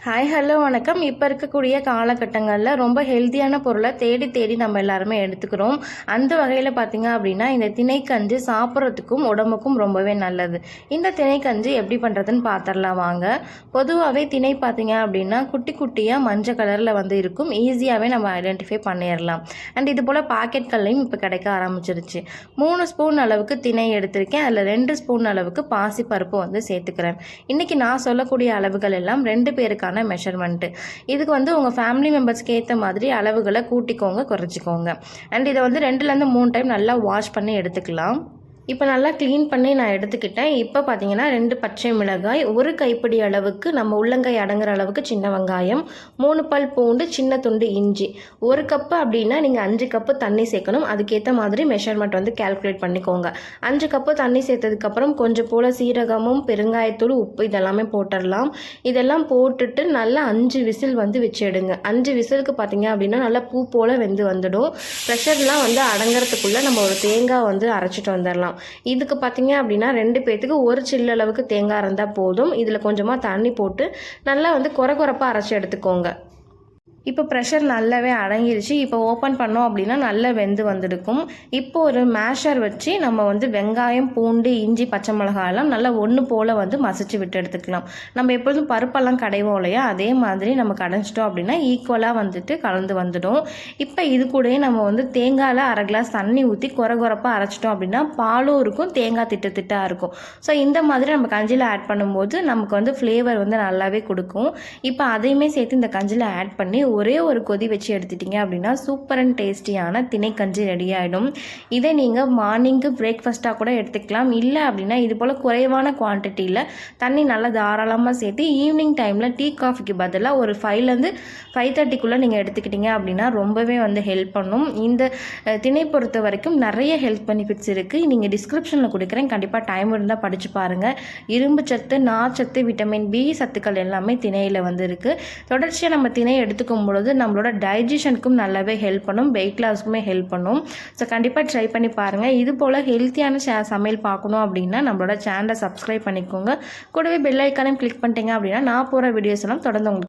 Hi hello வணக்கம். இப்போ இருக்கக்கூடிய காலகட்டங்களில் ரொம்ப ஹெல்த்தியான பொருளை தேடி தேடி நம்ம எல்லாருமே எடுத்துக்கிறோம். அந்த வகையில் பார்த்திங்க அப்படின்னா இந்த திணைக்கஞ்சி சாப்பிட்றதுக்கும் உடம்புக்கும் ரொம்பவே நல்லது. இந்த திணைக்கஞ்சி எப்படி பண்ணுறதுன்னு பார்த்துடலாம் வாங்க. பொதுவாகவே திணை பார்த்திங்க அப்படின்னா குட்டி குட்டியாக மஞ்சள் கலரில் இருக்கும். ஈஸியாகவே நம்ம ஐடென்டிஃபை பண்ணிடலாம். அண்ட் இது போல் பாக்கெட்கள்லையும் இப்போ கிடைக்க ஆரம்பிச்சிருச்சு. 3 ஸ்பூன் அளவுக்கு திணை எடுத்திருக்கேன். அதில் 2 ஸ்பூன் அளவுக்கு பாசிப்பருப்பு சேர்த்துக்கிறேன். இன்றைக்கி நான் சொல்லக்கூடிய அளவுகள் எல்லாம் 2 பேருக்கான மெஷர்மெண்ட்டு. இதுக்கு உங்கள் ஃபேமிலி மெம்பர்ஸ்க்கு ஏற்ற மாதிரி அளவுகளை கூட்டிக்கோங்க, குறைச்சிக்கோங்க. அண்ட் இதை 2லேருந்து 3 டைம் நல்லா வாஷ் பண்ணி எடுத்துக்கலாம். இப்போ நல்லா க்ளீன் பண்ணி நான் எடுத்துக்கிட்டேன். இப்போ பார்த்தீங்கன்னா 2 பச்சை மிளகாய், 1 கைப்பிடி அளவுக்கு நம்ம உள்ளங்கை அடங்குற அளவுக்கு சின்ன வெங்காயம், 3 பல் பூண்டு, சின்ன துண்டு இஞ்சி. 1 கப்பு அப்படின்னா நீங்கள் 5 கப்பு தண்ணி சேர்க்கணும். அதுக்கேற்ற மாதிரி மெஷர்மெண்ட் கால்குலேட் பண்ணிக்கோங்க. 5 கப்பு தண்ணி சேர்த்ததுக்கப்புறம் கொஞ்சம் போல் சீரகமும் பெருங்காயத்தூள் உப்பு இதெல்லாமே போட்டுடலாம். இதெல்லாம் போட்டுட்டு நல்லா 5 விசில் வச்சு எடுங்க. 5 விசிலுக்கு பார்த்தீங்க அப்படின்னா நல்லா பூ போல் வந்துடும். ப்ரெஷர்லாம் அடங்குறதுக்குள்ளே நம்ம ஒரு தேங்காய் அரைச்சிட்டு வந்துடலாம். இதுக்கு பார்த்தீங்க அப்படின்னா 2 பேத்துக்கு 1 சில்லு அளவுக்கு தேங்காய் இருந்தால் போதும். இதில் கொஞ்சமாக தண்ணி போட்டு நல்லா கொர கொரப்பாக அரைச்சி எடுத்துக்கோங்க. இப்போ ப்ரெஷர் நல்லாவே அடங்கிடுச்சு. இப்போ ஓப்பன் பண்ணோம் அப்படின்னா நல்லா வெந்து வந்துடுக்கும். இப்போ ஒரு மேஷர் வச்சு நம்ம வெங்காயம், பூண்டு, இஞ்சி, பச்சை மிளகாயெல்லாம் நல்லா ஒன்று போல் மசிச்சு விட்டு எடுத்துக்கலாம். நம்ம எப்பொழுதும் பருப்பெல்லாம் கடைவோம் இல்லையா, அதே மாதிரி நம்ம கடைஞ்சிட்டோம் அப்படின்னா ஈக்குவலாக கலந்து வந்துடும். இப்போ இது கூடயே நம்ம தேங்காயில் 1/2 கிளாஸ் தண்ணி ஊற்றி கொரப்பாக அரைச்சிட்டோம் அப்படின்னா பாலும் இருக்கும், தேங்காய் திட்டாக இருக்கும். ஸோ இந்த மாதிரி நம்ம கஞ்சியில் ஆட் பண்ணும்போது நமக்கு ஃப்ளேவர் நல்லாவே கொடுக்கும். இப்போ அதையுமே சேர்த்து இந்த கஞ்சியில் ஆட் பண்ணி ஒரே ஒரு கொதி வச்சு எடுத்துட்டிங்க அப்படின்னா சூப்பர் அண்ட் டேஸ்டியான திணைக்கஞ்சி ரெடி ஆகிடும். இதை நீங்கள் மார்னிங்கு பிரேக்ஃபாஸ்ட்டாக கூட எடுத்துக்கலாம். இல்லை அப்படின்னா இது போல் குறைவான குவான்டிட்டியில் தண்ணி நல்லா தாராளமாக சேர்த்து ஈவினிங் டைமில் டீ காஃபிக்கு பதிலாக ஒரு 5லேருந்து 5:30க்குள்ளே நீங்கள் எடுத்துக்கிட்டிங்க அப்படின்னா ரொம்பவே ஹெல்ப் பண்ணும். இந்த திணை பொறுத்த வரைக்கும் நிறைய ஹெல்த் பெனிஃபிட்ஸ் இருக்குது. நீங்கள் டிஸ்கிரிப்ஷனில் கொடுக்குறேன், கண்டிப்பாக டைம் இருந்தால் படித்து பாருங்கள். இரும்பு சத்து, நார்ச்சத்து, விட்டமின் பி சத்துக்கள் எல்லாமே திணையில் இருக்குது. தொடர்ச்சியாக நம்ம திணை எடுத்துக்கும் பொழுது நம்மளோட டைஜஷனுக்கும் நல்லாவே ஹெல்ப் பண்ணும், வெயிட் லாஸ்க்குமே ஹெல்ப் பண்ணும். ஸோ கண்டிப்பாக ட்ரை பண்ணி பாருங்கள். இது போல் ஹெல்த்தியான சமையல் பார்க்கணும் அப்படின்னா நம்மளோட சேனலை சப்ஸ்கிரைப் பண்ணிக்கோங்க. கூடவே பெல் ஐக்கானையும் கிளிக் பண்ணிட்டீங்க அப்படின்னா நான் போகிற வீடியோஸ் எல்லாம் தொடர்ந்து உங்களுக்கு